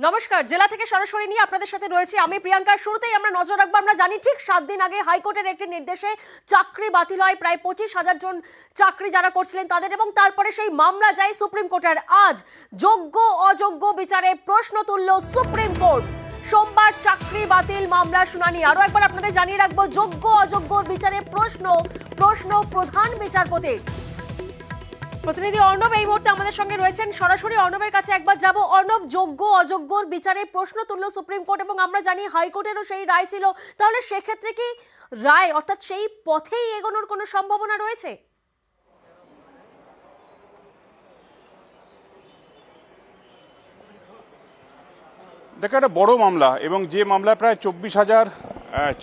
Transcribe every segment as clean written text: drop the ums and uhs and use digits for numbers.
নমস্কার, জেলা থেকে সরাসরি নিয়ে আপনাদের সাথে রয়েছে আমি প্রিয়াঙ্কা। শুরুতেই আমরা নজর রাখবো, আমরা জানি ঠিক 7 দিন আগে হাইকোর্টের একটি নির্দেশে চাকরি বাতিল হয় প্রায় 25,000 জন চাকরি যারা করছিলেন তাদের, এবং তারপরে সেই মামলা যায় সুপ্রিম কোর্টের। আজ যোগ্য অযোগ্য বিচারে প্রশ্ন তুলল সুপ্রিম কোর্ট। সোমবার চাকরি বাতিল মামলার শুনানি। আরো একবার আপনাদের জানিয়ে রাখবো, যোগ্য অযোগ্যর বিচারে প্রশ্ন প্রধান বিচারপতির। প্রতিনিধি অর্ণব এই মুহূর্তে আমাদের সঙ্গে রয়েছেন, সরাসরি অর্ণবের কাছে একবার যাব। অর্ণব, যোগ্য অযোগ্যর বিচারে প্রশ্ন তুলল সুপ্রিম কোর্ট এবং আমরা জানি হাইকোর্টেরও সেই রায় ছিল, তাহলে সেক্ষেত্রে কি রায় অর্থাৎ সেই পথেই এগোনোর কোনো সম্ভাবনা রয়েছে? দেখো, একটা বড় মামলা এবং যে মামলায় প্রায় 24,000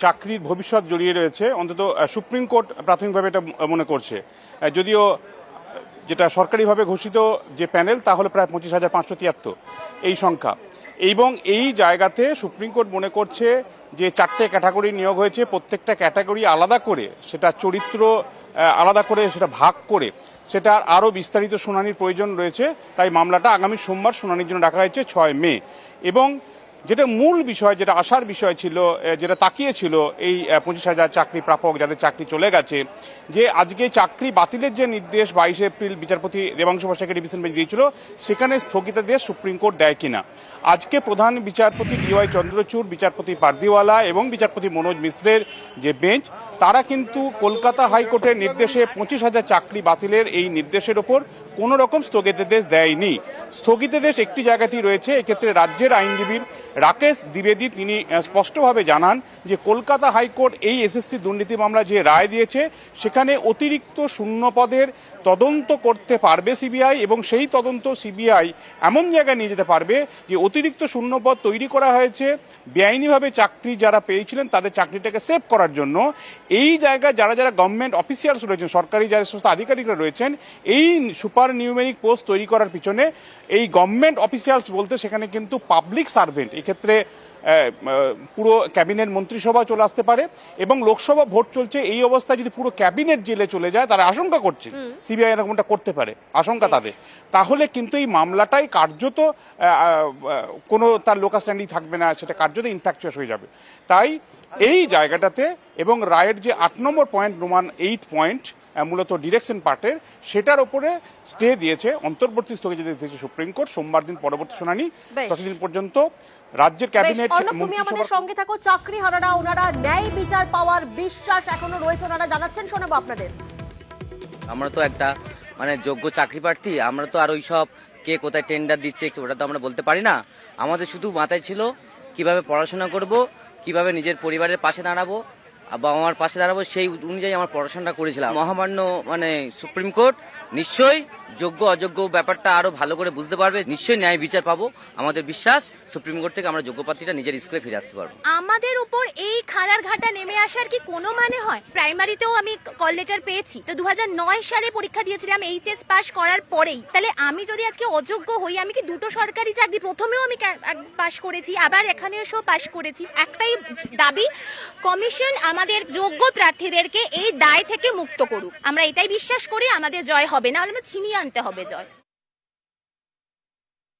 চাকরির ভবিষ্যৎ জড়িয়ে রয়েছে, অন্তত সুপ্রিম কোর্ট প্রাথমিকভাবে এটা মনে করছে। যদিও যেটা সরকারিভাবে ঘোষিত যে প্যানেল তা হলো প্রায় 25,573 এই সংখ্যা। এবং এই জায়গাতে সুপ্রিম কোর্ট মনে করছে যে 4টে ক্যাটাগরি নিয়োগ হয়েছে, প্রত্যেকটা ক্যাটাগরি আলাদা করে সেটা চরিত্র আলাদা করে সেটা ভাগ করে সেটা আরও বিস্তারিত শুনানির প্রয়োজন রয়েছে। তাই মামলাটা আগামী সোমবার শুনানির জন্য রাখা হয়েছে 6 মে। এবং যেটা মূল বিষয়, যেটা আসার বিষয় ছিল, যেটা তাকিয়েছিল এই 25,000 চাকরি প্রাপক যাদের চাকরি চলে গেছে, যে আজকে চাকরি বাতিলের যে নির্দেশ 22 এপ্রিল বিচারপতি দেবাংশু বসাকের ডিভিশন বেঞ্চ দিয়েছিল, সেখানে স্থগিতাদেশ সুপ্রিম কোর্ট দেয় কিনা। আজকে প্রধান বিচারপতি DY চন্দ্রচূড়, বিচারপতি পারদিওয়ালা এবং বিচারপতি মনোজ মিশ্রের যে বেঞ্চ, তারা কিন্তু কলকাতা হাইকোর্টের নির্দেশে 25,000 চাকরি বাতিলের এই নির্দেশের ওপর কোনো রকম স্থগিতাদেশ দেয়নি। স্থগিতাদেশ একটি জায়গাতেই রয়েছে, এক্ষেত্রে রাজ্যের আইনজীবী রাকেশ দ্বিবেদী তিনি স্পষ্টভাবে জানান যে কলকাতা হাইকোর্ট এই SSC দুর্নীতি মামলা যে রায় দিয়েছে সেখানে অতিরিক্ত শূন্য পদের তদন্ত করতে পারবে CBI, এবং সেই তদন্ত CBI এমন জায়গায় নিয়ে যেতে পারবে যে অতিরিক্ত শূন্যপদ তৈরি করা হয়েছে বেআইনিভাবে চাকরি যারা পেয়েছিলেন তাদের চাকরিটাকে সেভ করার জন্য। এই জায়গায় যারা যারা গভর্নমেন্ট অফিসিয়ালস রয়েছেন, সরকারি যারা সমস্ত আধিকারিকরা রয়েছেন, এই সুপার নিউমেরিক পোস্ট তৈরি করার পিছনে এই গভর্নমেন্ট অফিসিয়ালস বলতে সেখানে কিন্তু পাবলিক সার্ভেন্ট, এক্ষেত্রে পুরো ক্যাবিনেট মন্ত্রিসভা চলে আসতে পারে এবং লোকসভা ভোট চলছে। এই অবস্থায় যদি পুরো ক্যাবিনেট জেলে চলে যায়, তারা আশঙ্কা করছে CBI এরকমটা করতে পারে, আশঙ্কা তাদের, তাহলে কিন্তু এই মামলাটাই কার্যত কোনো তার লোকাল স্ট্যান্ডিং থাকবে না, সেটা কার্যত ইনফ্যাকচুয়াস হয়ে যাবে। তাই এই জায়গাটাতে এবং রায়ের যে 8 নম্বর পয়েন্ট, রোমান 8 পয়েন্ট মূলত ডিরেকশন পার্টের, সেটার উপরে স্টে দিয়েছে, অন্তর্বর্তী স্থগিতাদেশ দিয়েছে সুপ্রিম কোর্ট। সোমবার দিন পরবর্তী শুনানি, ততদিন পর্যন্ত রাজ্যের ক্যাবিনেট। তুমি আমাদের সঙ্গে থাকো। চাকরি হারারা ওনারা ন্যায় বিচার পাওয়ার বিশ্বাস এখনো রয়েছে, ওনারা জানাচ্ছেন, শোনাবো আপনাদের। আমরা তো একটা যোগ্য চাকরি প্রার্থী, আমরা তো আর ওই সব কে কোথায় টেন্ডার দিচ্ছে ওটা তো আমরা বলতে পারি না। আমাদের শুধু মাথায় ছিল কিভাবে পড়াশোনা করব, কিভাবে নিজের পরিবারের পাশে দাঁড়াবো, বাবা মার পাশে দাঁড়াবো, সেই অনুযায়ী আমার পড়াশোনাটা করেছিলাম। মহামান্য সুপ্রিম কোর্ট নিশ্চয়ই যোগ্য অযোগ্য ব্যাপারটা আরো ভালো করে বুঝতে পারবে, নিশ্চয়ই ন্যায় বিচার পাবো। আমাদের বিশ্বাস সুপ্রিম কোর্ট থেকে আমরা যোগ্য প্রার্থীটা নিজের স্কুলে ফিরে আসতে পারবো। আমাদের উপর এই খাড়ার ঘাটা নেমে আসার কি কোনো মানে হয়? প্রাইমারিতেও আমি কল লেটার পেয়েছি, তো 2009 সালে পরীক্ষা দিয়েছিলাম HS পাস করার পরেই। তাহলে আমি যদি আজকে অযোগ্য হই, আমি কি দুটো সরকারি চাকরি, প্রথমেও আমি পাস করেছি, আবার এখানে এসেও পাস করেছি। একটাই দাবি, কমিশন আমাদের যোগ্য প্রার্থীদেরকে এই দায় থেকে মুক্ত করুক। আমরা এটাই বিশ্বাস করি, আমাদের জয় হবে না, আমরা ছিনিয়ে আনতে হবে জয়।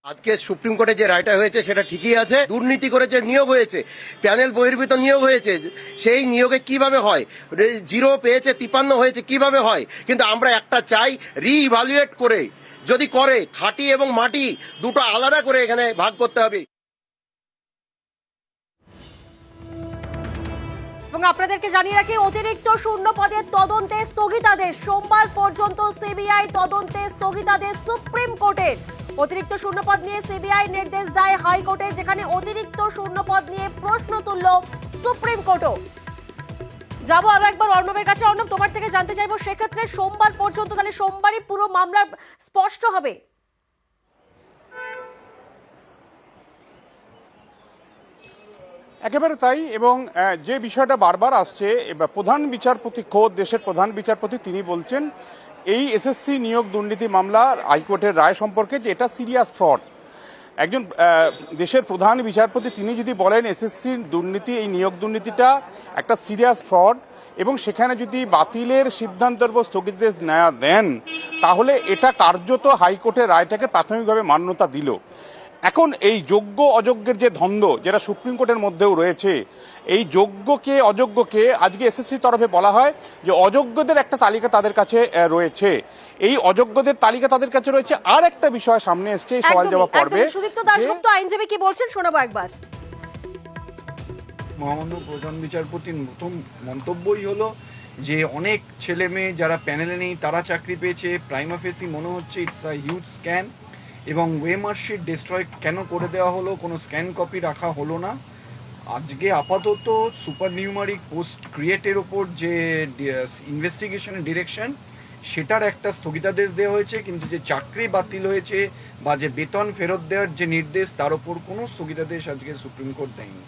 আজকে সুপ্রিম কোর্টে যে রায়টা হয়েছে সেটা ঠিকই আছে। দুর্নীতি করে যে নিয়োগ হয়েছে, প্যানেল বহির্ভূত নিয়োগ হয়েছে, সেই নিয়োগে কিভাবে হয়, 0 পেয়েছে 53 হয়েছে কিভাবে হয়। কিন্তু আমরা একটা চাই, রিইভালুয়েট করে যদি করে, খাঁটি এবং মাটি দুটো আলাদা করে এখানে ভাগ করতে হবে। এবং আপনাদেরকে জানিয়ে রাখি, অতিরিক্ত শূন্য পদের তদন্তে স্থগিতাদেশ। সোমবার পর্যন্ত CBI তদন্তে স্থগিতাদেশ সুপ্রিম কোর্টের। অতিরিক্ত শূন্যপদ নিয়ে CBI নির্দেশ দেয় হাইকোর্টে, যেখানে অতিরিক্ত শূন্যপদ নিয়ে প্রশ্ন তুলল সুপ্রিম কোর্টও। যাবো আরো একবার অর্ণবের কাছে। অর্ণব, তোমার থেকে জানতে চাইবো, সেক্ষেত্রে সোমবার পর্যন্ত, তাহলে সোমবারই পুরো মামলা স্পষ্ট হবে? একেবারে তাই। এবং যে বিষয়টা বারবার আসছে, প্রধান বিচারপতি খোদ দেশের প্রধান বিচারপতি তিনি বলছেন এই SSC নিয়োগ দুর্নীতি মামলা হাইকোর্টের রায় সম্পর্কে যে এটা সিরিয়াস ফ্রড। একজন দেশের প্রধান বিচারপতি তিনি যদি বলেন SSC দুর্নীতি, এই নিয়োগ দুর্নীতিটা একটা সিরিয়াস ফ্রড, এবং সেখানে যদি বাতিলের সিদ্ধান্তের উপর স্থগিতাদেশ দেন, তাহলে এটা কার্যত হাইকোর্টের রায়টাকে প্রাথমিকভাবে মান্যতা দিল। এখন এই যোগ্য অযোগ্যের যে দ্বন্দ্ব যেটা সুপ্রিম কোর্টের মধ্যেও রয়েছে, এই যোগ্যকে অযোগ্যকে আজকে এসএসসির তরফে বলা হয় যে অযোগ্যদের একটা তালিকা তাদের কাছে রয়েছে। এই অযোগ্যদের তালিকা তাদের কাছে রয়েছে। আর একটা বিষয় সামনে এসছে এই সওয়াল জবাব পর্বে, সুদীপ্ত দাশগুপ্ত আইনজীবী কি বলছেন শোনাবো একবার। মহামান্য প্রধান বিচারপতির প্রথম মন্তব্যই হলো যে অনেক ছেলে মেয়ে যারা প্যানেলে নেই তারা চাকরি পেয়েছে। প্রাইমা ফেসি মনে হচ্ছে ইটস আ হিউজ স্ক্যান। এবং ওয়েমার শিট ডিস্ট্রয় কেন করে দেওয়া হলো, কোনো স্ক্যান কপি রাখা হলো না। আজকে আপাতত সুপার নিউমারিক পোস্ট ক্রিয়েটের ওপর যে ইনভেস্টিগেশনের ডিরেকশন সেটার একটা স্থগিতাদেশ দেওয়া হয়েছে, কিন্তু যে চাকরি বাতিল হয়েছে বা যে বেতন ফেরত দেওয়ার যে নির্দেশ তার ওপর কোনো স্থগিতাদেশ আজকে সুপ্রিম কোর্ট দেয়নি।